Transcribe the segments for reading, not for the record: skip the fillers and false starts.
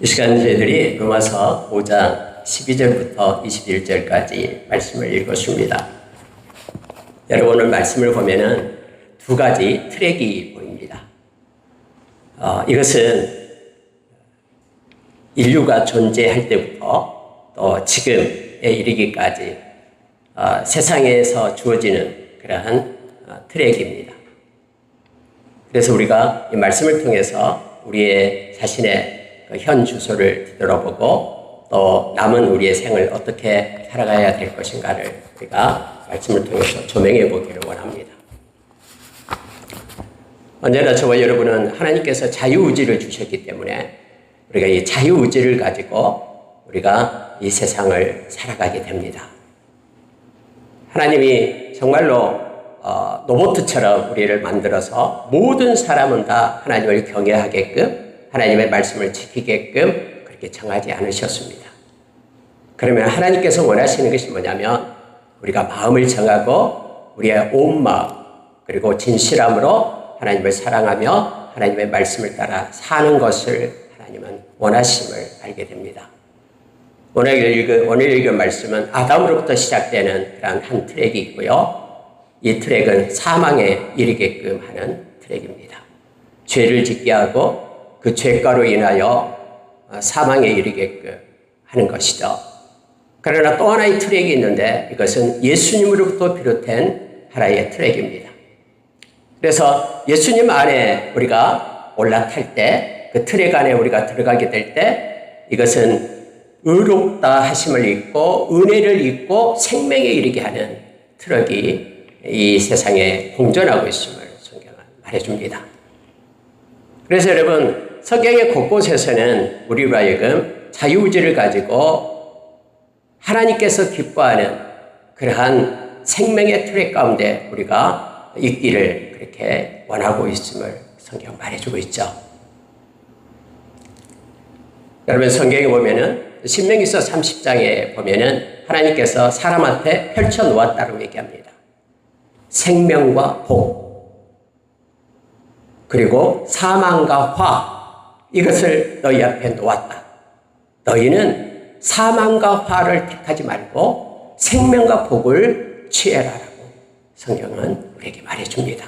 이 시간 저희들이 로마서 5장 12절부터 21절까지 말씀을 읽었습니다. 여러분 오늘 말씀을 보면은 두 가지 트랙이 보입니다. 이것은 인류가 존재할 때부터 또 지금에 이르기까지 세상에서 주어지는 그러한 트랙입니다. 그래서 우리가 이 말씀을 통해서 우리의 자신의 현 주소를 뒤돌아보고 또 남은 우리의 생을 어떻게 살아가야 될 것인가를 우리가 말씀을 통해서 조명해 보기를 원합니다. 언제나 저와 여러분은 하나님께서 자유의지를 주셨기 때문에 우리가 이 자유의지를 가지고 우리가 이 세상을 살아가게 됩니다. 하나님이 정말로 로봇처럼 우리를 만들어서 모든 사람은 다 하나님을 경외하게끔 하나님의 말씀을 지키게끔 그렇게 정하지 않으셨습니다. 그러면 하나님께서 원하시는 것이 뭐냐면 우리가 마음을 정하고 우리의 온 마음 그리고 진실함으로 하나님을 사랑하며 하나님의 말씀을 따라 사는 것을 하나님은 원하심을 알게 됩니다. 오늘 읽은 말씀은 아담으로부터 시작되는 그런 한 트랙이 있고요. 이 트랙은 사망에 이르게끔 하는 트랙입니다. 죄를 짓게 하고 그 죄가로 인하여 사망에 이르게끔 하는 것이죠. 그러나 또 하나의 트랙이 있는데 이것은 예수님으로부터 비롯된 하나의 트랙입니다. 그래서 예수님 안에 우리가 올라탈 때 그 트랙 안에 우리가 들어가게 될 때 이것은 의롭다 하심을 입고 은혜를 입고 생명에 이르게 하는 트럭이 이 세상에 공존하고 있음을 성경은 말해줍니다. 그래서 여러분 성경의 곳곳에서는 우리로 하여금 자유의지를 가지고 하나님께서 기뻐하는 그러한 생명의 트랙 가운데 우리가 있기를 그렇게 원하고 있음을 성경 말해주고 있죠. 여러분 성경에 보면은 신명기서 30장에 보면은 하나님께서 사람한테 펼쳐 놓았다고 얘기합니다. 생명과 복 그리고 사망과 화 이것을 너희 앞에 놓았다. 너희는 사망과 화를 택하지 말고 생명과 복을 취해라라고 성경은 우리에게 말해줍니다.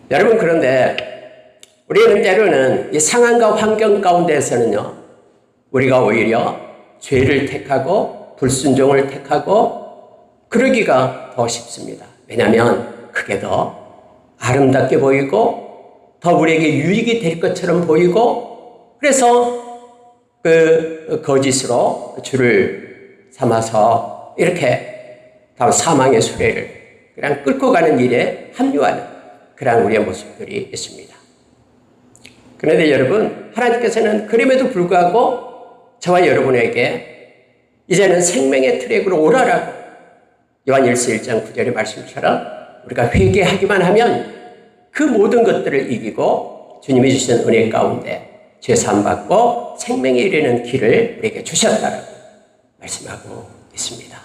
여러분 그런데 우리는 때로는 이 상황과 환경 가운데에서는요 우리가 오히려 죄를 택하고 불순종을 택하고 그러기가 더 쉽습니다. 왜냐하면 그게 더 아름답게 보이고 더 우리에게 유익이 될 것처럼 보이고 그래서 그 거짓으로 주를 삼아서 이렇게 다음 사망의 수레를 그냥 끌고 가는 일에 합류하는 그런 우리의 모습들이 있습니다. 그런데 여러분 하나님께서는 그럼에도 불구하고 저와 여러분에게 이제는 생명의 트랙으로 오라라고 요한 1서 1장 9절의 말씀처럼 우리가 회개하기만 하면 그 모든 것들을 이기고 주님이 주신 은혜 가운데 죄사함받고 생명에 이르는 길을 우리에게 주셨다라고 말씀하고 있습니다.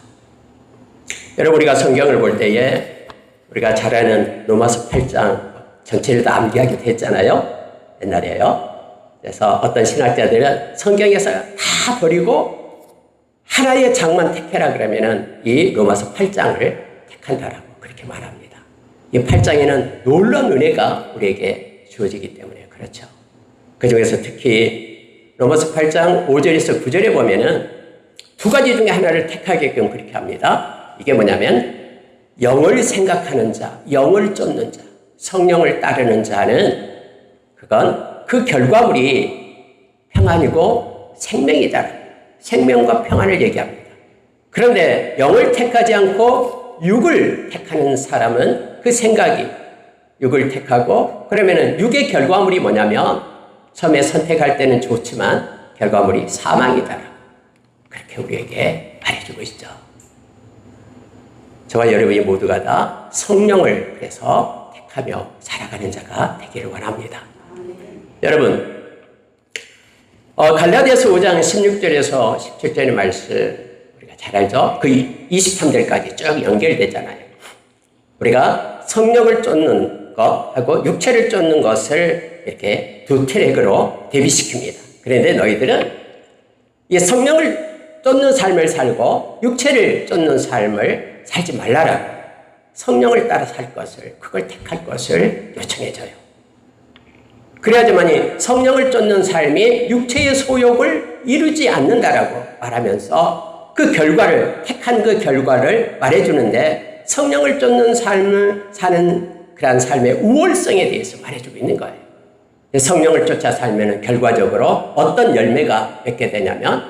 여러분 우리가 성경을 볼 때에 우리가 잘 아는 로마서 8장 전체를 다 암기하게 됐잖아요. 옛날에요. 그래서 어떤 신학자들은 성경에서 다 버리고 하나의 장만 택해라 그러면은 이 로마서 8장을 택한다라고 그렇게 말합니다. 이 8장에는 놀라운 은혜가 우리에게 주어지기 때문에 그렇죠. 그 중에서 특히 로마서 8장 5절에서 9절에 보면은 두 가지 중에 하나를 택하게끔 그렇게 합니다. 이게 뭐냐면 영을 생각하는 자, 영을 쫓는 자, 성령을 따르는 자는 그건 그 결과물이 평안이고 생명이다. 생명과 평안을 얘기합니다. 그런데 영을 택하지 않고 육을 택하는 사람은 그 생각이 육을 택하고 그러면은 육의 결과물이 뭐냐면 처음에 선택할 때는 좋지만 결과물이 사망이다. 그렇게 우리에게 말해주고 있죠. 저와 여러분이 모두가 다 성령을 그래서 택하며 살아가는 자가 되기를 원합니다. 여러분 갈라디아서 5장 16절에서 17절의 말씀 우리가 잘 알죠? 그 23절까지 쭉 연결되잖아요. 우리가 성령을 쫓는 것하고 육체를 쫓는 것을 이렇게 두 트랙으로 대비시킵니다. 그런데 너희들은 이 성령을 쫓는 삶을 살고 육체를 쫓는 삶을 살지 말라라고 성령을 따라 살 것을, 그걸 택할 것을 요청해줘요. 그래야지만이 성령을 쫓는 삶이 육체의 소욕을 이루지 않는다라고 말하면서 그 결과를, 택한 그 결과를 말해주는데 성령을 쫓는 삶을 사는 그러한 삶의 우월성에 대해서 말해주고 있는 거예요. 성령을 쫓아 살면 결과적으로 어떤 열매가 맺게 되냐면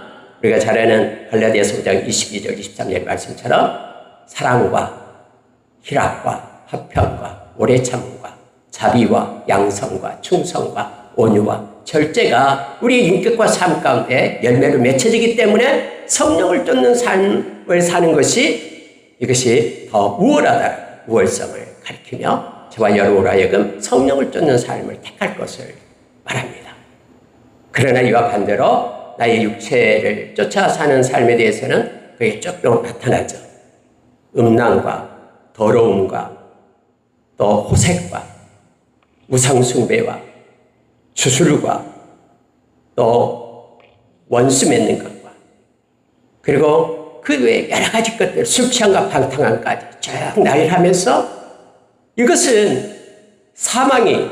우리가 잘 아는 갈라디아서 5장 22절 23절 말씀처럼 사랑과 희락과 화평과 오래 참음과 자비와 양성과 충성과 온유와 절제가 우리 인격과 삶 가운데 열매로 맺혀지기 때문에 성령을 쫓는 삶을 사는 것이 이것이 더 우월하다, 우월성을 가리키며 저와 여러분 하여금 성령을 쫓는 삶을 택할 것을 말합니다. 그러나 이와 반대로 나의 육체를 쫓아 사는 삶에 대해서는 그게 조금 나타나죠. 음란과 더러움과 또 호색과 우상숭배와 주술과 또 원수 맺는 것과 그리고 그 외에 여러 가지 것들, 술 취함과 방탕함까지 쭉 나열하면서 이것은 사망이,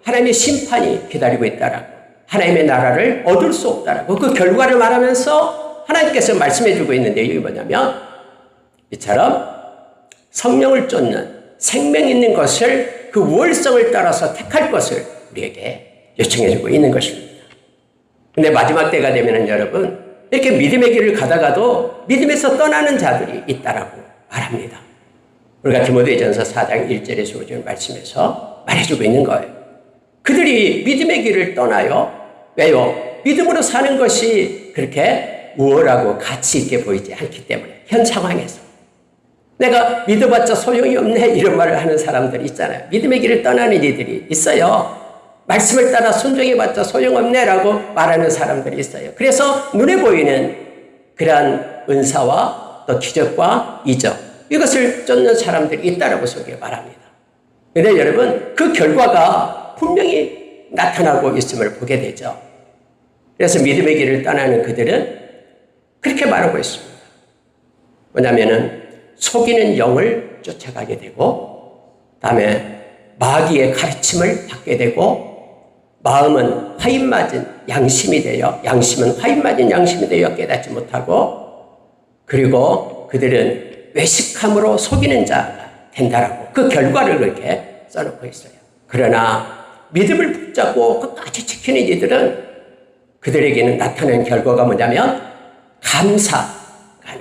하나님의 심판이 기다리고 있다라고, 하나님의 나라를 얻을 수 없다라고 그 결과를 말하면서 하나님께서 말씀해 주고 있는데 이게 뭐냐면 이처럼 성령을 쫓는 생명 있는 것을 그 우월성을 따라서 택할 것을 우리에게 요청해 주고 있는 것입니다. 근데 마지막 때가 되면은 여러분 이렇게 믿음의 길을 가다가도 믿음에서 떠나는 자들이 있다라고 말합니다. 우리가 디모데전서 4장 1절에서 5절 말씀에서 말해주고 있는 거예요. 그들이 믿음의 길을 떠나요. 왜요? 믿음으로 사는 것이 그렇게 우월하고 가치 있게 보이지 않기 때문에 현 상황에서 내가 믿어봤자 소용이 없네 이런 말을 하는 사람들이 있잖아요. 믿음의 길을 떠나는 이들이 있어요. 말씀을 따라 순종해봤자 소용없네라고 말하는 사람들이 있어요. 그래서 눈에 보이는 그러한 은사와 또 기적과 이적 이것을 쫓는 사람들이 있다라고 성경에 말합니다. 그런데 여러분 그 결과가 분명히 나타나고 있음을 보게 되죠. 그래서 믿음의 길을 떠나는 그들은 그렇게 말하고 있습니다. 뭐냐면은 속이는 영을 쫓아가게 되고 다음에 마귀의 가르침을 받게 되고 마음은 화인맞은 양심이 되어 양심은 화인맞은 양심이 되어 깨닫지 못하고 그리고 그들은 외식함으로 속이는 자가 된다라고 그 결과를 그렇게 써놓고 있어요. 그러나 믿음을 붙잡고 끝까지 지키는 이들은 그들에게는 나타나는 결과가 뭐냐면 감사가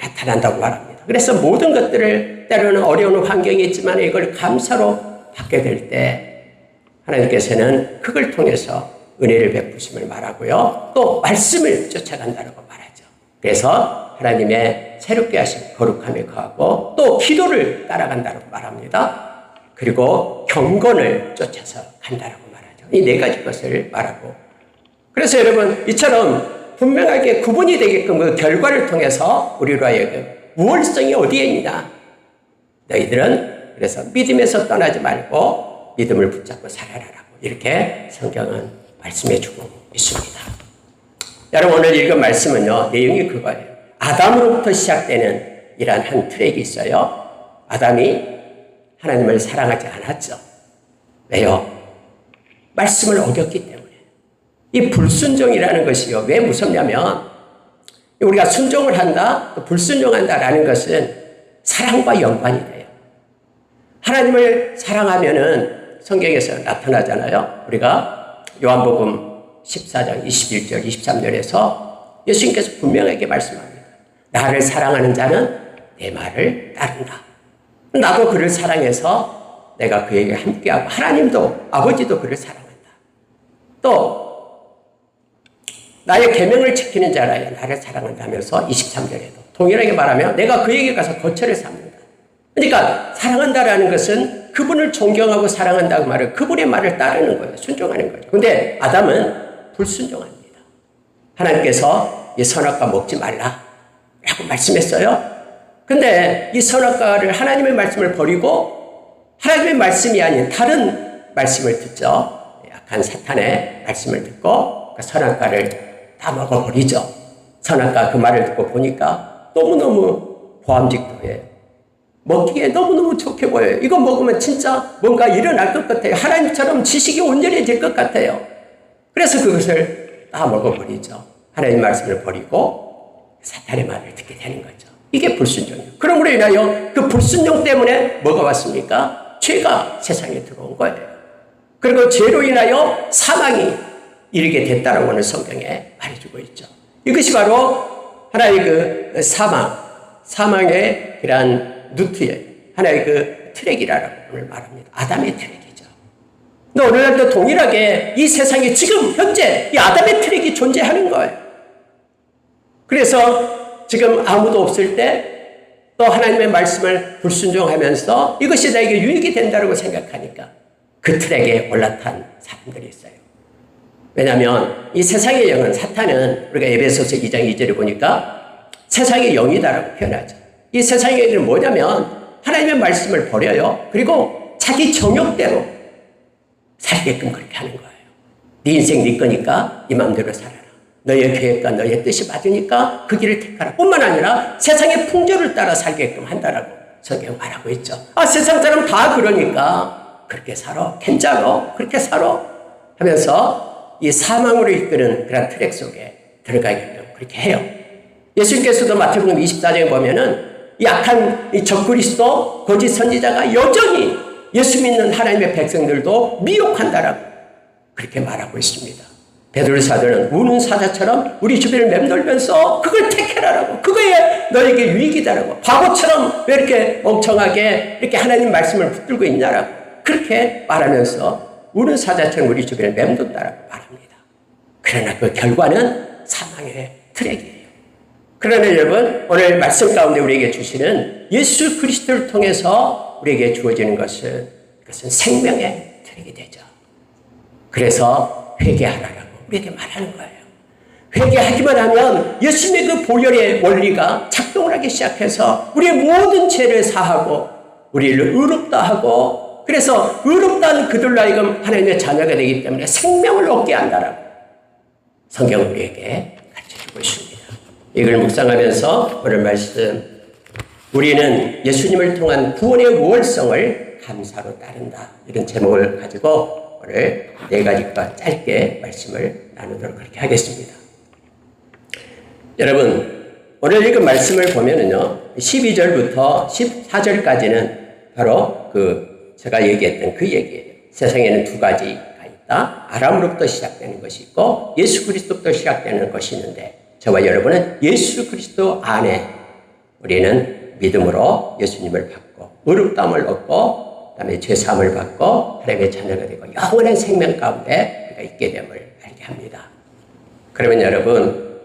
나타난다고 말합니다. 그래서 모든 것들을 때로는 어려운 환경이 있지만 이걸 감사로 받게 될 때 하나님께서는 그걸 통해서 은혜를 베푸심을 말하고요. 또 말씀을 쫓아간다고 말하죠. 그래서 하나님의 새롭게 하신 거룩함에 거하고 또 기도를 따라간다고 말합니다. 그리고 경건을 쫓아서 간다고 말하죠. 이 네 가지 것을 말하고 그래서 여러분 이처럼 분명하게 구분이 되게끔 그 결과를 통해서 우리로 하여금 우월성이 어디에 있냐? 너희들은 그래서 믿음에서 떠나지 말고 믿음을 붙잡고 살아라라고 이렇게 성경은 말씀해 주고 있습니다. 여러분 오늘 읽은 말씀은요. 내용이 그거예요. 아담으로부터 시작되는 이러한 한 트랙이 있어요. 아담이 하나님을 사랑하지 않았죠. 왜요? 말씀을 어겼기 때문에. 이 불순종이라는 것이요. 왜 무섭냐면 우리가 순종을 한다, 또 불순종한다라는 것은 사랑과 연관이 돼요. 하나님을 사랑하면은 성경에서 나타나잖아요. 우리가 요한복음 14장 21절 23절에서 예수님께서 분명하게 말씀합니다. 나를 사랑하는 자는 내 말을 따른다. 나도 그를 사랑해서 내가 그에게 함께하고 하나님도 아버지도 그를 사랑한다. 또 나의 계명을 지키는 자라야 나를 사랑한다면서 23절에도 동일하게 말하면 내가 그에게 가서 거처를 삼는다. 그러니까 사랑한다라는 것은 그분을 존경하고 사랑한다고 말을 그분의 말을 따르는 거예요. 순종하는 거죠. 그런데 아담은 불순종합니다. 하나님께서 이 선악과 먹지 말라라고 말씀했어요. 근데 이 선악과를 하나님의 말씀을 버리고 하나님의 말씀이 아닌 다른 말씀을 듣죠. 약한 사탄의 말씀을 듣고 그 선악과를 다 먹어버리죠. 선악과 그 말을 듣고 보니까 너무너무 보암직도해요. 먹기에 너무너무 좋게 보여요. 이거 먹으면 진짜 뭔가 일어날 것 같아요. 하나님처럼 지식이 온전해질 것 같아요. 그래서 그것을 다 먹어버리죠. 하나님 말씀을 버리고 사탄의 말을 듣게 되는 거죠. 이게 불순종이에요. 그러므로 인하여 그 불순종 때문에 뭐가 왔습니까? 죄가 세상에 들어온 거예요. 그리고 죄로 인하여 사망이 이르게 됐다라고 하는 성경에 말해주고 있죠. 이것이 바로 하나의 그 사망의 그러한 누트예요. 하나의 그 트랙이라고 오늘 말합니다. 아담의 트랙이죠. 근데 오늘날도 동일하게 이 세상에 지금 현재 이 아담의 트랙이 존재하는 거예요. 그래서 지금 아무도 없을 때 또 하나님의 말씀을 불순종하면서 이것이 나에게 유익이 된다고 생각하니까 그 트랙에 올라탄 사람들이 있어요. 왜냐하면 이 세상의 영은 사탄은 우리가 에베소서 2장 2절에 보니까 세상의 영이다라고 표현하죠. 이 세상의 영은 뭐냐면 하나님의 말씀을 버려요. 그리고 자기 정욕대로 살게끔 그렇게 하는 거예요. 네 인생 네 거니까 네 마음대로 살아라. 너의 계획과 너의 뜻이 맞으니까 그 길을 택하라. 뿐만 아니라 세상의 풍조를 따라 살게끔 한다라고 성경 말하고 있죠. 세상 사람 다 그러니까 그렇게 살아. 괜찮아. 그렇게 살아. 하면서 이 사망으로 이끄는 그런 트랙 속에 들어가게끔 그렇게 해요. 예수님께서도 마태복음 24장에 보면은 약한 이 적그리스도 거짓 선지자가 여전히 예수 믿는 하나님의 백성들도 미혹한다라고 그렇게 말하고 있습니다. 베드로 사도는 우는 사자처럼 우리 주변을 맴돌면서 그걸 택해라라고, 그거에 너에게 유익이다라고, 바보처럼 왜 이렇게 멍청하게 이렇게 하나님 말씀을 붙들고 있냐라고 그렇게 말하면서 우는 사자처럼 우리 주변을 맴돈다라고 말합니다. 그러나 그 결과는 사망의 트랙이에요. 그러나 여러분, 오늘 말씀 가운데 우리에게 주시는 예수 그리스도를 통해서 우리에게 주어지는 것은 그것은 생명의 트랙이 되죠. 그래서 회개하라라고 우리에게 말하는 거예요. 회개하기만 하면 예수님의 그 보혈의 원리가 작동을 하기 시작해서 우리의 모든 죄를 사하고 우리를 의롭다 하고, 그래서 의롭다는 그들로 하여금 하나님의 자녀가 되기 때문에 생명을 얻게 한다라고 성경은 우리에게 가르쳐주고 있습니다. 이걸 묵상하면서 오늘 말씀, 우리는 예수님을 통한 구원의 우월성을 감사로 따른다, 이런 제목을 가지고 오늘 4가지과 짧게 말씀을 나누도록 그렇게 하겠습니다. 여러분, 오늘 읽은 말씀을 보면은요, 12절부터 14절까지는 바로 제가 얘기했던 그 얘기예요. 세상에는 2가지가 있다. 아람으로부터 시작되는 것이 있고 예수 그리스도부터 시작되는 것이 있는데, 저와 여러분은 예수 그리스도 안에 우리는 믿음으로 예수님을 받고 의롭다함을 얻고 그다음에 죄사함을 받고 하나님의 자녀가 되고 영원한 생명 가운데 우리가 있게 됨을 알게 합니다. 그러면 여러분,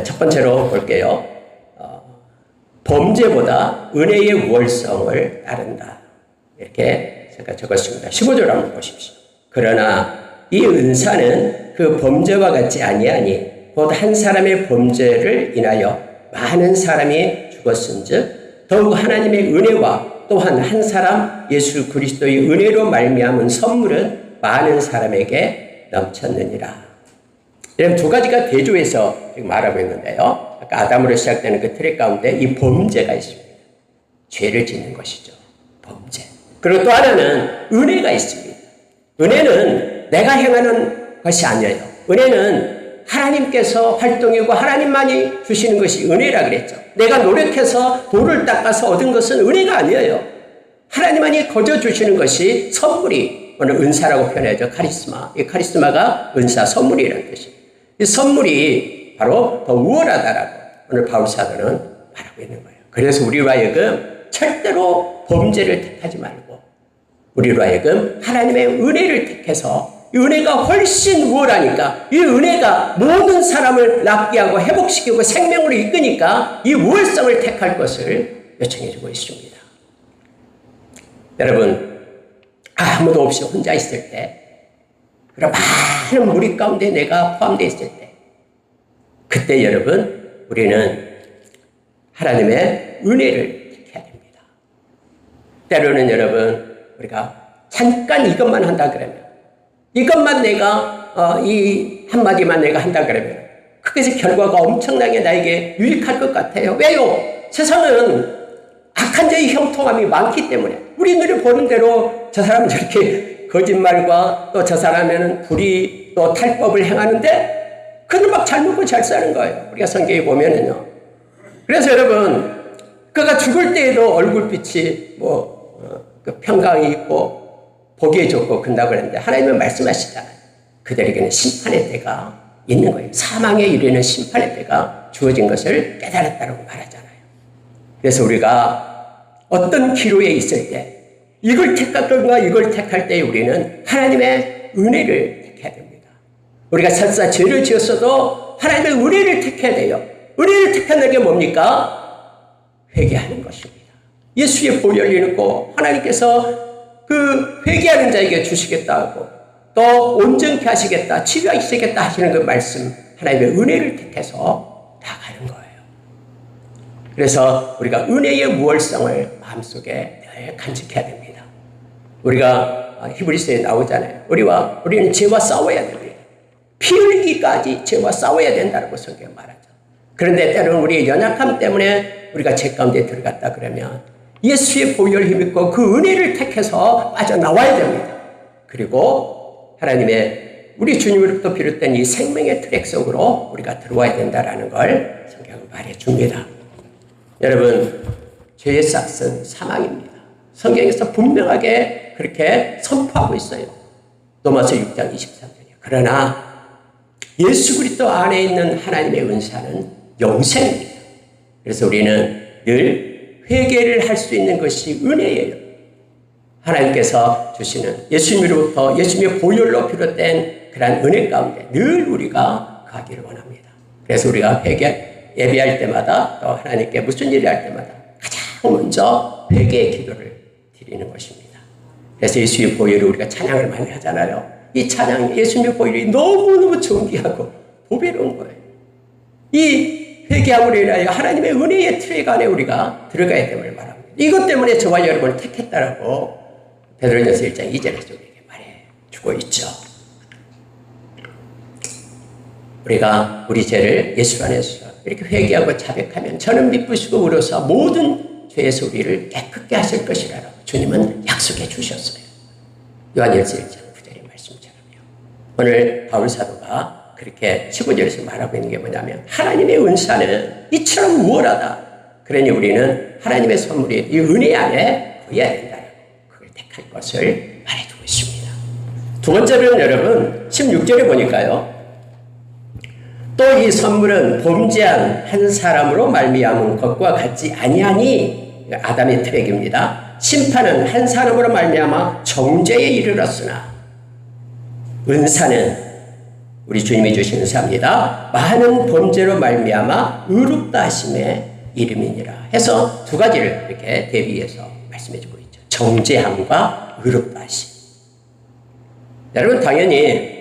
첫 번째로 볼게요. 범죄보다 은혜의 우월성을 따른다, 이렇게 제가 적었습니다. 15절 한번 보십시오. 그러나 이 은사는 그 범죄와 같지 아니하니 곧 한 사람의 범죄를 인하여 많은 사람이 죽었은즉 더욱 하나님의 은혜와 또한 한 사람 예수 그리스도의 은혜로 말미암은 선물은 많은 사람에게 넘쳤느니라. 이런 2가지가 대조해서 지금 말하고 있는데요. 아까 아담으로 시작되는 그 트랙 가운데 이 범죄가 있습니다. 죄를 짓는 것이죠. 범죄. 그리고 또 하나는 은혜가 있습니다. 은혜는 내가 행하는 것이 아니에요. 은혜는 하나님께서 활동이고 하나님만이 주시는 것이 은혜라 그랬죠. 내가 노력해서 돌을 닦아서 얻은 것은 은혜가 아니에요. 하나님만이 거저 주시는 것이 선물이, 오늘 은사라고 표현하죠. 카리스마. 이 카리스마가 은사, 선물이라는 뜻입니다. 이 선물이 바로 더 우월하다라고 오늘 바울 사도는 말하고 있는 거예요. 그래서 우리로 하여금 절대로 범죄를 택하지 말고 우리로 하여금 하나님의 은혜를 택해서, 이 은혜가 훨씬 우월하니까, 이 은혜가 모든 사람을 낫게 하고 회복시키고 생명으로 이끄니까 이 우월성을 택할 것을 요청해주고 있습니다. 여러분, 아무도 없이 혼자 있을 때, 그런 많은 무리 가운데 내가 포함되어 있을 때, 그때 여러분, 우리는 하나님의 은혜를 택해야 됩니다. 때로는 여러분, 우리가 잠깐 이것만 한다 그러면, 이것만 내가 이 한마디만 내가 한다 그러면 그것의 결과가 엄청나게 나에게 유익할 것 같아요. 왜요? 세상은 악한 자의 형통함이 많기 때문에 우리 눈에 보는 대로 저 사람은 저렇게 거짓말과 또 저 사람에는 불의 또 탈법을 행하는데 그는 막 잘 먹고 잘 사는 거예요. 우리가 성경에 보면은요. 그래서 여러분, 그가 죽을 때에도 얼굴빛이 그 평강이 있고 보기에 좋고 그런다고 그랬는데 하나님은 말씀하시잖아요. 그들에게는 심판의 때가 있는 거예요. 사망에 이르는 심판의 때가 주어진 것을 깨달았다고 말하잖아요. 그래서 우리가 어떤 기로에 있을 때 이걸 택할 건가 이걸 택할 때 우리는 하나님의 은혜를 택해야 됩니다. 우리가 설사 죄를 지었어도 하나님의 은혜를 택해야 돼요. 은혜를 택한다는 게 뭡니까? 회개하는 것입니다. 예수의 보혈이 있고 하나님께서 그 회개하는 자에게 주시겠다 하고 또 온전케 하시겠다, 치유하시겠다 하시는 그 말씀, 하나님의 은혜를 택해서 나가는 거예요. 그래서 우리가 은혜의 무월성을 마음속에 늘 간직해야 됩니다. 우리가 히브리서에 나오잖아요. 우리는 죄와 싸워야 됩니다. 피 흘리기까지 죄와 싸워야 된다고 성경에 말하죠. 그런데 때로는 우리의 연약함 때문에 우리가 죄 가운데 들어갔다 그러면 예수의 보혈을 힘입고 그 은혜를 택해서 빠져나와야 됩니다. 그리고 하나님의 우리 주님으로부터 비롯된 이 생명의 트랙 속으로 우리가 들어와야 된다는 걸 성경은 말해줍니다. 여러분, 죄의 싹은 사망입니다. 성경에서 분명하게 그렇게 선포하고 있어요. 로마서 6장 23절이요. 그러나 예수 그리스도 안에 있는 하나님의 은사는 영생입니다. 그래서 우리는 늘 회개를 할 수 있는 것이 은혜예요. 하나님께서 주시는 예수님으로부터 예수님의 보혈로 비롯된 그러한 은혜 가운데 늘 우리가 가기를 원합니다. 그래서 우리가 예배할 때마다 또 하나님께 무슨 일을 할 때마다 가장 먼저 회개의 기도를 드리는 것입니다. 그래서 예수의 보혈을 우리가 찬양을 많이 하잖아요. 이 찬양, 예수님의 보혈이 너무너무 존귀하고 보배로운 거예요. 이 회개함으로 인하여 하나님의 은혜의 트랙 안에 우리가 들어가야 됨을 말합니다. 이것 때문에 저와 여러분을 택했다라고 베드로전서 1장 2절에서 우리에게 말해주고 있죠. 우리가 우리 죄를 예수 안에서 이렇게 회개하고 자백하면 저는 미쁘시고 의로사 모든 죄에서 우리를 깨끗게 하실 것이라고 주님은 약속해 주셨어요. 요한일서 1장 9절의 말씀처럼요. 오늘 바울 사도가 그렇게 15절에서 말하고 있는 게 뭐냐면 하나님의 은사는 이처럼 우월하다. 그러니 우리는 하나님의 선물이 이 은혜 안에 거해야 된다고 그걸 택할 것을 말해주고 있습니다. 두 번째로는 여러분 16절에 보니까요. 또 이 선물은 범죄한 한 사람으로 말미암은 것과 같지 아니하니 아담의 트랙입니다. 심판은 한 사람으로 말미암아 정죄에 이르렀으나 은사는 우리 주님이 주신 은사입니다. 많은 범죄로 말미암아 의롭다 하심의 이름이니라 해서 두 가지를 이렇게 대비해서 말씀해주고 있죠. 정죄함과 의롭다 하심. 여러분 당연히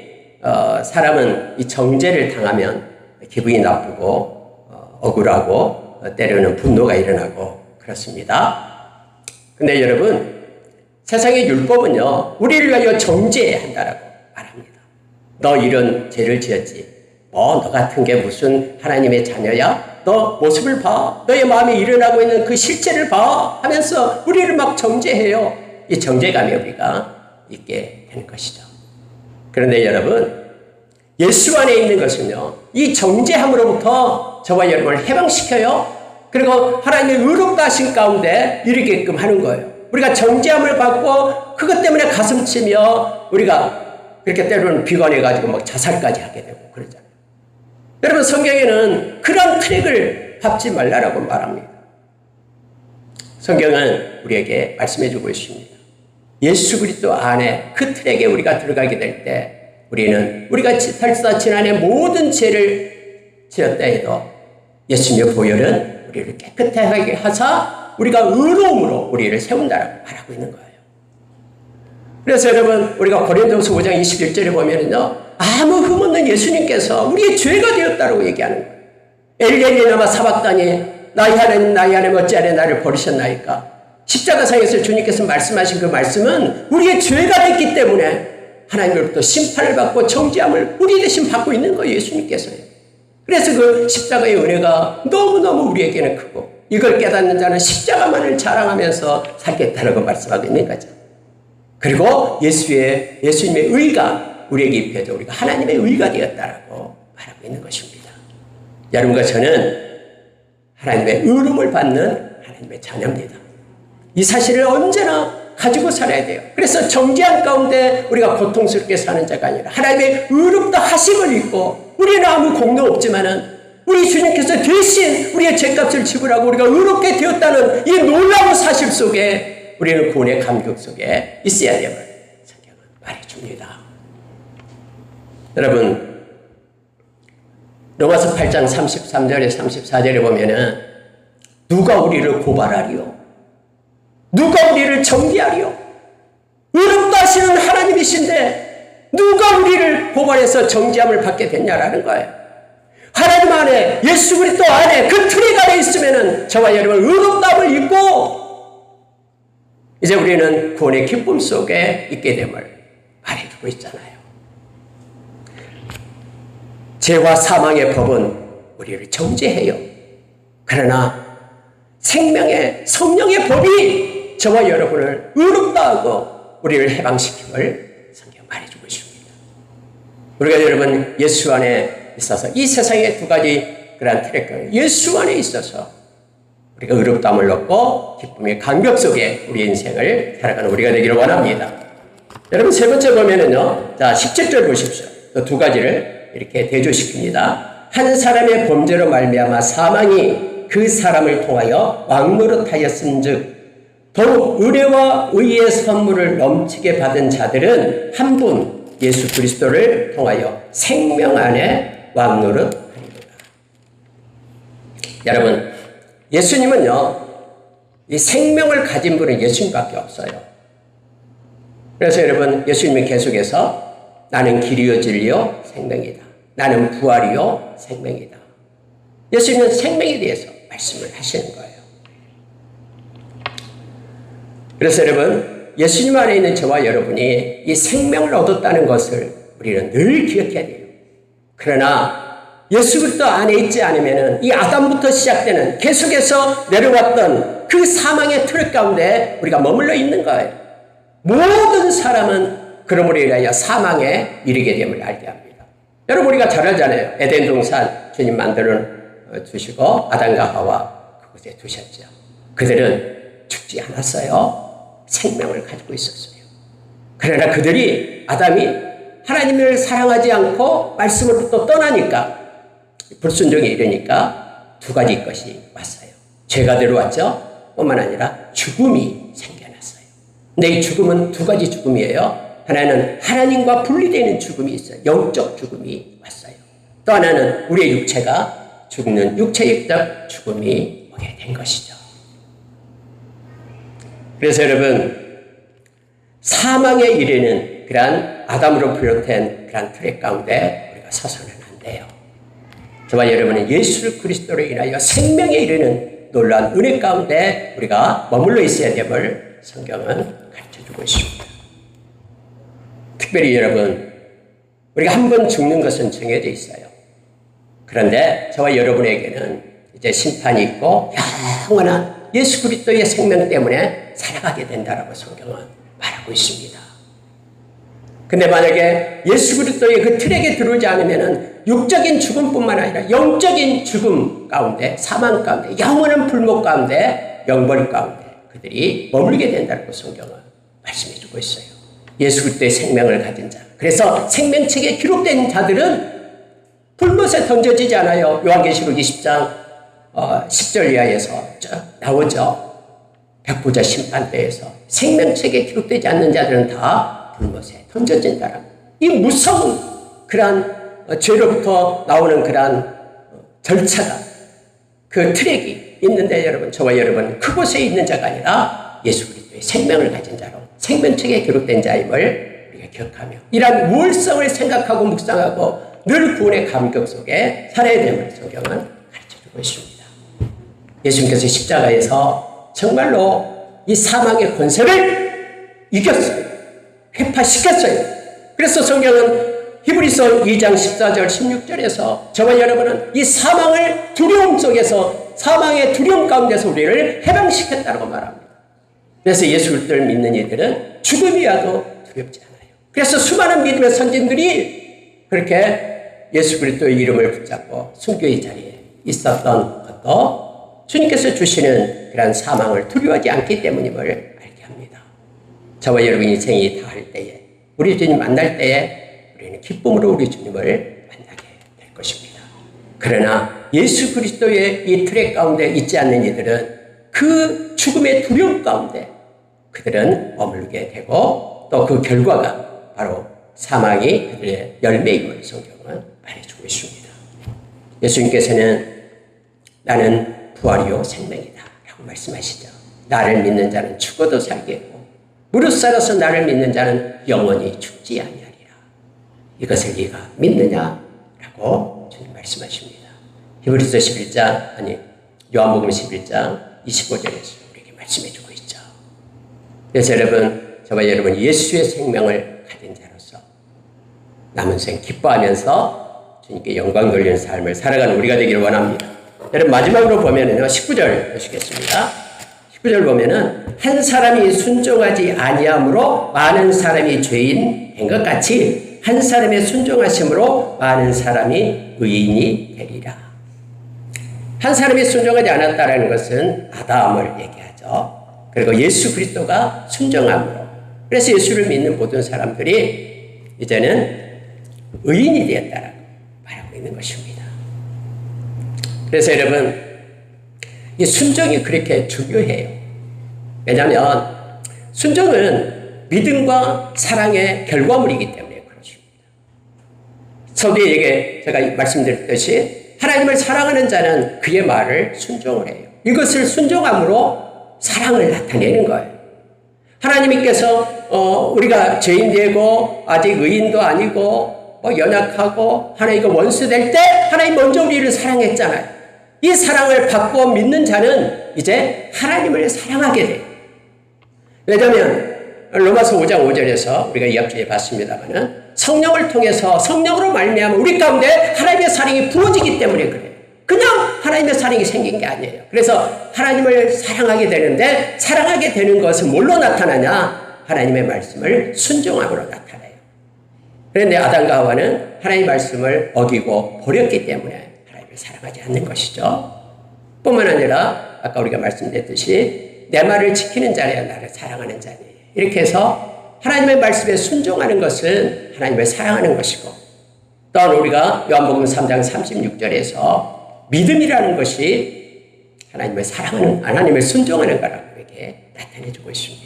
사람은 이 정죄를 당하면 기분이 나쁘고 억울하고 때로는 분노가 일어나고 그렇습니다. 근데 여러분 세상의 율법은요 우리를 위하여 정죄한다라고 말합니다. 너 이런 죄를 지었지. 너 같은 게 무슨 하나님의 자녀야? 너 모습을 봐. 너의 마음에 일어나고 있는 그 실체를 봐. 하면서 우리를 막 정죄해요. 이 정죄감이 우리가 있게 되는 것이죠. 그런데 여러분 예수 안에 있는 것은요 이 정죄함으로부터 저와 여러분을 해방시켜요. 그리고 하나님의 의롭다 하신 가운데 이르게끔 하는 거예요. 우리가 정죄함을 받고 그것 때문에 가슴치며 우리가 그렇게 때로는 비관해가지고 막 자살까지 하게 되고 그러잖아요. 여러분 성경에는 그런 트랙을 밟지 말라라고 말합니다. 성경은 우리에게 말씀해주고 있습니다. 예수 그리스도 안에 그 트랙에 우리가 들어가게 될 때 우리는 우리가 설사 지난해 모든 죄를 지었다 해도 예수님의 보혈은 우리를 깨끗하게 하사 우리가 의로움으로 우리를 세운다라고 말하고 있는 거예요. 그래서 여러분 우리가 고린도후서 5장 21절에 보면은요 아무 흠없는 예수님께서 우리의 죄가 되었다라고 얘기하는 거예요. 엘리엘리 라마 사박다니 나의 하나님 어찌하여 나를 버리셨나이까. 십자가상에서 주님께서 말씀하신 그 말씀은 우리의 죄가 됐기 때문에 하나님으로부터 심판을 받고 정죄함을 우리 대신 받고 있는 거예요. 예수님께서요. 그래서 그 십자가의 은혜가 너무너무 우리에게는 크고 이걸 깨닫는 자는 십자가만을 자랑하면서 살겠다라고 말씀하고 있는 거죠. 그리고 예수님의 의가 우리에게 입혀져 우리가 하나님의 의가 되었다라고 말하고 있는 것입니다. 여러분과 저는 하나님의 의름을 받는 하나님의 자녀입니다. 이 사실을 언제나 가지고 살아야 돼요. 그래서 정죄한 가운데 우리가 고통스럽게 사는 자가 아니라 하나님의 의롭다 하심을 입고 우리는 아무 공로 없지만은 우리 주님께서 대신 우리의 죄값을 지불하고 우리가 의롭게 되었다는 이 놀라운 사실 속에 우리는 구원의 감격 속에 있어야 됨을 성경은 말해줍니다. 여러분, 로마서 8장 33절에 34절에 보면은 누가 우리를 고발하리요? 누가 우리를 정죄하리요? 의롭다 하시는 하나님이신데 누가 우리를 고발해서 정죄함을 받게 됐냐라는 거예요. 하나님 안에, 예수 그리스도 안에, 그 트랙 안에 있으면은 저와 여러분 의롭다함을 입고 이제 우리는 구원의 기쁨 속에 있게 됨을 말해주고 있잖아요. 죄와 사망의 법은 우리를 정죄해요. 그러나 생명의 성령의 법이 저와 여러분을 의롭다 하고 우리를 해방시킴을 성경 말해주고 있습니다. 우리가 여러분 예수 안에 있어서 이 세상의 두 가지 그러한 트랙, 예수 안에 있어서 우리가 의롭다함을 얻고 기쁨의 감격 속에 우리 인생을 살아가는 우리가 되기를 원합니다. 여러분 세 번째 보면은요, 자 17절 보십시오. 두 가지를 이렇게 대조시킵니다. 한 사람의 범죄로 말미암아 사망이 그 사람을 통하여 왕노릇하였은즉 더욱 의뢰와 의의 선물을 넘치게 받은 자들은 한 분 예수 그리스도를 통하여 생명 안에 왕노릇하리로다. 여러분, 예수님은요, 이 생명을 가진 분은 예수님밖에 없어요. 그래서 여러분, 예수님이 계속해서 나는 길이요 진리요 생명이다. 나는 부활이요 생명이다. 예수님은 생명에 대해서 말씀을 하시는 거예요. 그래서 여러분, 예수님 안에 있는 저와 여러분이 이 생명을 얻었다는 것을 우리는 늘 기억해야 돼요. 그러나 예수 그리스도 안에 있지 않으면 이 아담부터 시작되는 계속해서 내려왔던 그 사망의 틀 가운데 우리가 머물러 있는 거예요. 모든 사람은 그러므로 인하여 사망에 이르게 됨을 알게 합니다. 여러분 우리가 잘 알잖아요. 에덴 동산 주님 만들어 주시고 아담과 하와 그곳에 두셨죠. 그들은 죽지 않았어요. 생명을 가지고 있었어요. 그러나 그들이 아담이 하나님을 사랑하지 않고 말씀으로부터 떠나니까 불순종에 이르니까 두 가지 것이 왔어요. 죄가 들어왔죠. 뿐만 아니라 죽음이 생겨났어요. 근데 이 죽음은 두 가지 죽음이에요. 하나는 하나님과 분리되는 죽음이 있어요. 영적 죽음이 왔어요. 또 하나는 우리의 육체가 죽는 육체적 죽음이 오게 된 것이죠. 그래서 여러분 사망에 이르는 그러한 아담으로 비롯된 그러한 트랙 가운데 우리가 서서는 안 돼요. 저와 여러분은 예수 그리스도로 인하여 생명에 이르는 놀라운 은혜 가운데 우리가 머물러 있어야 됨을 성경은 가르쳐주고 있습니다. 특별히 여러분 우리가 한 번 죽는 것은 정해져 있어요. 그런데 저와 여러분에게는 이제 심판이 있고 영원한 예수 그리스도의 생명 때문에 살아가게 된다라고 성경은 말하고 있습니다. 근데 만약에 예수 그리스도의 그 트랙에 들어오지 않으면은 육적인 죽음뿐만 아니라 영적인 죽음 가운데, 사망 가운데, 영원한 불목 가운데, 영벌 가운데 그들이 머물게 된다고 성경은 말씀해 주고 있어요. 예수 그리스도의 생명을 가진 자. 그래서 생명책에 기록된 자들은 불못에 던져지지 않아요. 요한계시록 20장 10절 이하에서 나오죠. 백보자 심판대에서 생명책에 기록되지 않는 자들은 다 불못에 던져진다라고. 이 무서운 그러한 죄로부터 나오는 그러한 절차가 그 트랙이 있는데 여러분 저와 여러분 그곳에 있는 자가 아니라 예수 그리스도의 생명을 가진 자로 생명책에 기록된 자임을 우리가 기억하며 이러한 우월성을 생각하고 묵상하고 늘 구원의 감격 속에 살아야 됨을 성경은 가르쳐주고 있습니다. 예수님께서 십자가에서 정말로 이 사망의 권세를 이겼어요. 회파시켰어요. 그래서 성경은 히브리서 2장 14절 16절에서 저와 여러분은 이 사망을 두려움 속에서 사망의 두려움 가운데서 우리를 해방시켰다고 말합니다. 그래서 예수 그리스도를 믿는 이들은 죽음이 와도 두렵지 않아요. 그래서 수많은 믿음의 선진들이 그렇게 예수 그리스도의 이름을 붙잡고 순교의 자리에 있었던 것도 주님께서 주시는 그런 사망을 두려워하지 않기 때문임을 알게 합니다. 저와 여러분 인생이 다할 때에 우리 주님 만날 때에 우리는 기쁨으로 우리 주님을 만나게 될 것입니다. 그러나 예수 그리스도의 이 트랙 가운데 있지 않는 이들은 그 죽음의 두려움 가운데 그들은 머물게 되고 또 그 결과가 바로 사망이 그들의 열매임을 성경은 말해주고 있습니다. 예수님께서는 나는 부활이요 생명이다 라고 말씀하시죠. 나를 믿는 자는 죽어도 살겠고 무릇 살아서 나를 믿는 자는 영원히 죽지 아니하리라. 이것을 네가 믿느냐라고 주님 말씀하십니다. 히브리서 11장 요한복음 11장 25절에서 우리에게 말씀해주고 있죠. 그래서 여러분 저와 여러분 예수의 생명을 가진 자로서 남은 생 기뻐하면서 주님께 영광 돌리는 삶을 살아가는 우리가 되기를 원합니다. 여러분 마지막으로 보면은요 19절 보시겠습니다. 19절 보면은 한 사람이 순종하지 아니함으로 많은 사람이 죄인 된 것 같이 한 사람의 순종하심으로 많은 사람이 의인이 되리라. 한 사람이 순종하지 않았다라는 것은 아담을 얘기하죠. 그리고 예수 그리스도가 순종함으로 그래서 예수를 믿는 모든 사람들이 이제는 의인이 되었다라고 말하고 있는 것입니다. 그래서 여러분 이 순종이 그렇게 중요해요. 왜냐하면 순종은 믿음과 사랑의 결과물이기 때문에 그렇습니다. 서두에게 제가 말씀드렸듯이 하나님을 사랑하는 자는 그의 말을 순종을 해요. 이것을 순종함으로 사랑을 나타내는 거예요. 하나님께서 우리가 죄인 되고 아직 의인도 아니고 연약하고 하나님과 원수 될 때 하나님 먼저 우리를 사랑했잖아요. 이 사랑을 받고 믿는 자는 이제 하나님을 사랑하게 돼요. 왜냐하면 로마서 5장 5절에서 우리가 이합주에 봤습니다마는 성령을 통해서 성령으로 말미암아 우리 가운데 하나님의 사랑이 부어지기 때문에 그래요. 그냥 하나님의 사랑이 생긴 게 아니에요. 그래서 하나님을 사랑하게 되는데 사랑하게 되는 것은 뭘로 나타나냐? 하나님의 말씀을 순종함으로 나타나요. 그런데 아담과 하와는 하나님의 말씀을 어기고 버렸기 때문에 하나님을 사랑하지 않는 것이죠. 뿐만 아니라 아까 우리가 말씀드렸듯이 내 말을 지키는 자라야 나를 사랑하는 자니 이렇게 해서 하나님의 말씀에 순종하는 것은 하나님을 사랑하는 것이고 또한 우리가 요한복음 3장 36절에서 믿음이라는 것이 하나님을 사랑하는 하나님을 순종하는 거라고 이렇게 나타내주고 있습니다.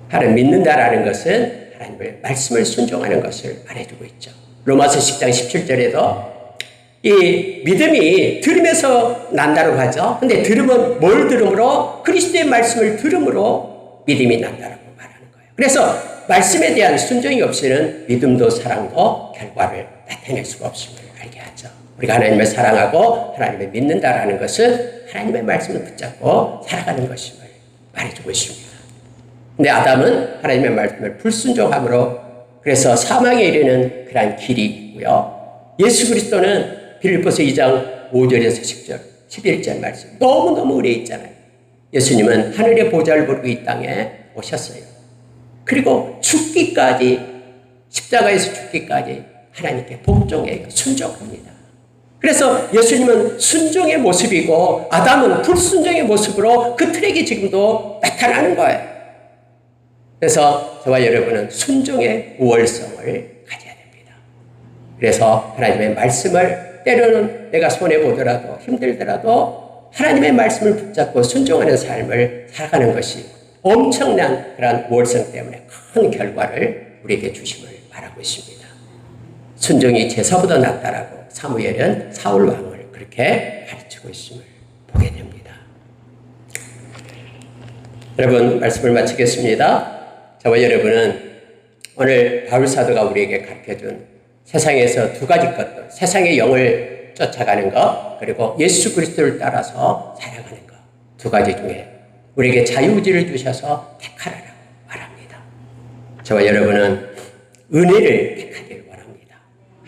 하나님 믿는다라는 것은 하나님의 말씀을 순종하는 것을 말해주고 있죠. 로마서 10장 17절에도 이 믿음이 들음에서 난다고 하죠. 근데 들음은 뭘 들음으로? 그리스도의 말씀을 들음으로 믿음이 난다라고 말하는 거예요. 그래서 말씀에 대한 순종이 없이는 믿음도 사랑도 결과를 나타낼 수가 없음을 알게 하죠. 우리가 하나님을 사랑하고 하나님을 믿는다라는 것은 하나님의 말씀을 붙잡고 살아가는 것임을 말해주고 있습니다. 근데 아담은 하나님의 말씀을 불순종함으로 그래서 사망에 이르는 그러한 길이 있고요. 예수 그리스도는 빌립보서 2장 5절에서 10절, 11절 말씀 너무너무 오래 있잖아요. 예수님은 하늘의 보좌를 부르고 이 땅에 오셨어요. 그리고 죽기까지 십자가에서 죽기까지 하나님께 복종해요. 순종합니다. 그래서 예수님은 순종의 모습이고 아담은 불순종의 모습으로 그 트랙이 지금도 나타나는 거예요. 그래서 저와 여러분은 순종의 우월성을 가져야 됩니다. 그래서 하나님의 말씀을 때로는 내가 손해보더라도 힘들더라도 하나님의 말씀을 붙잡고 순종하는 삶을 살아가는 것이 엄청난 그런 우월성 때문에 큰 결과를 우리에게 주심을 바라고 있습니다. 순종이 제사보다 낫다라고 사무엘은 사울 왕을 그렇게 가르치고 있음을 보게 됩니다. 여러분 말씀을 마치겠습니다. 저와 여러분은 오늘 바울 사도가 우리에게 가르쳐준 세상에서 두 가지 것들, 세상의 영을 쫓아가는 것, 그리고 예수 그리스도를 따라서 살아가는 것, 두 가지 중에 우리에게 자유의지를 주셔서 택하라고 말합니다. 저와 여러분은 은혜를 택하기를 원합니다.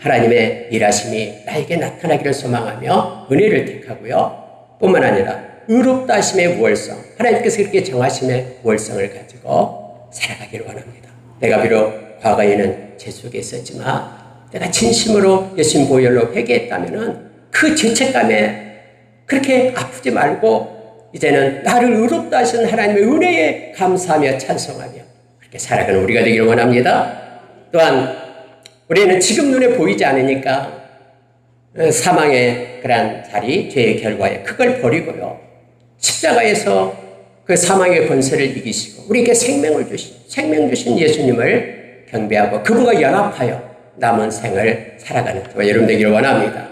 하나님의 일하심이 나에게 나타나기를 소망하며 은혜를 택하고요. 뿐만 아니라 의롭다 하심의 우월성, 하나님께서 그렇게 정하심의 우월성을 가지고 살아가기를 원합니다. 내가 비록 과거에는 죄 속에 있었지만 내가 진심으로 예수님 보혈로 회개했다면 그 죄책감에 그렇게 아프지 말고 이제는 나를 의롭다 하신 하나님의 은혜에 감사하며 찬송하며 그렇게 살아가는 우리가 되기를 원합니다. 또한 우리는 지금 눈에 보이지 않으니까 사망의 그러한 자리, 죄의 결과에 그걸 버리고요. 십자가에서 그 사망의 권세를 이기시고 우리에게 생명 주신 예수님을 경배하고 그분과 연합하여 남은 생을 살아가는 저와 여러분 되기를 원합니다.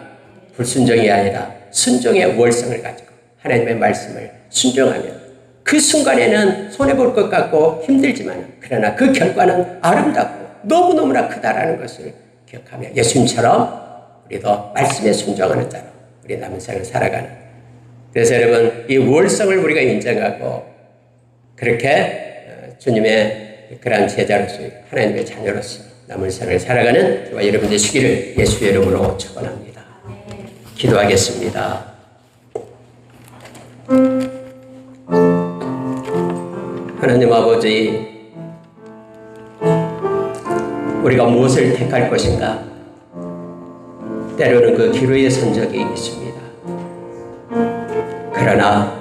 불순종이 아니라 순종의 우월성을 가지고 하나님의 말씀을 순종하면 그 순간에는 손해볼 것 같고 힘들지만 그러나 그 결과는 아름답고 너무너무나 크다라는 것을 기억하며 예수님처럼 우리도 말씀에 순종하는 자로 우리 남은 생을 살아가는, 그래서 여러분 이 우월성을 우리가 인정하고 그렇게 주님의 그러한 제자로서 하나님의 자녀로서 남은 생을 살아가는 저와 여러분 되시기를 예수의 이름으로 축원합니다. 기도하겠습니다. 하나님 아버지, 우리가 무엇을 택할 것인가? 때로는 그 기로의 선적이 있습니다. 그러나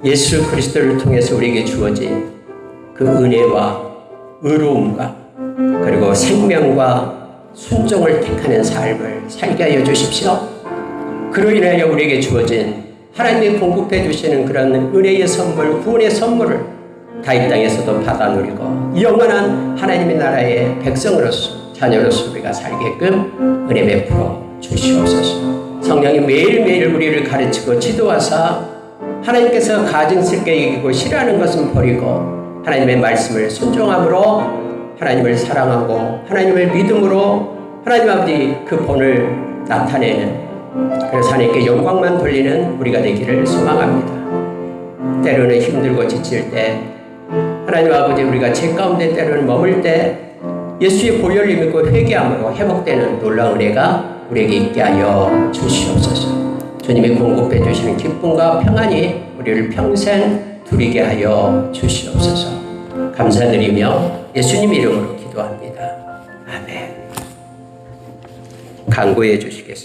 예수 그리스도를 통해서 우리에게 주어진 그 은혜와 의로움과 그리고 생명과 순종을 택하는 삶을 살게 하여 주십시오. 그로 인하여 우리에게 주어진 하나님이 공급해 주시는 그런 은혜의 선물, 구원의 선물을 다 이 땅에서도 받아 누리고 영원한 하나님의 나라의 백성으로서 자녀로서 우리가 살게끔 은혜 베풀어 주시옵소서. 성령이 매일매일 우리를 가르치고 지도하사 하나님께서 가증스럽게 여기고 싫어하는 것은 버리고 하나님의 말씀을 순종함으로 하나님을 사랑하고 하나님을 믿음으로 하나님 아버지 그 본을 나타내는, 그래서 하나님께 영광만 돌리는 우리가 되기를 소망합니다. 때로는 힘들고 지칠 때 하나님 아버지 우리가 죄 가운데 때로는 머물 때 예수의 보혈을 믿고 회개함으로 회복되는 놀라운 은혜가 우리에게 있게 하여 주시옵소서. 주님이 공급해 주시는 기쁨과 평안이 우리를 평생 누리게 하여 주시옵소서. 감사드리며 예수님 이름으로 기도합니다. 아멘. 간구해 주시겠습니다.